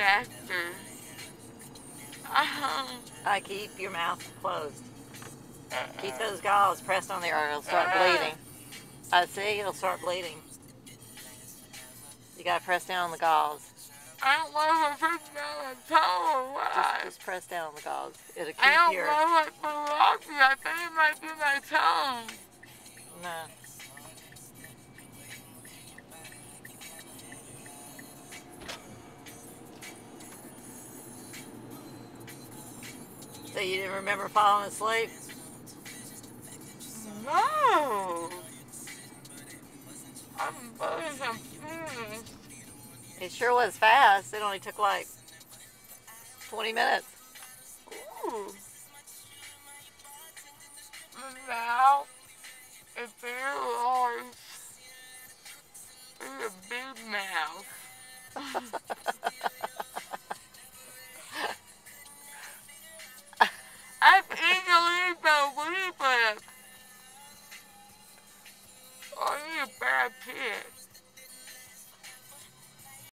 faster. I keep your mouth closed. Keep those gauze pressed on there or it'll start bleeding. I see, it'll start bleeding. You gotta press down on the gauze. I don't know if it's down the toe or what. Just press down on the gauze. It'll keep I don't your... know what's wrong. I think it might be my tongue. No. So you didn't remember falling asleep? No. I'm very confused. It sure was fast. It only took like 20 minutes. Ooh. Now, it's very large. It's a big mouth. I easily believe it. I need a bad pit.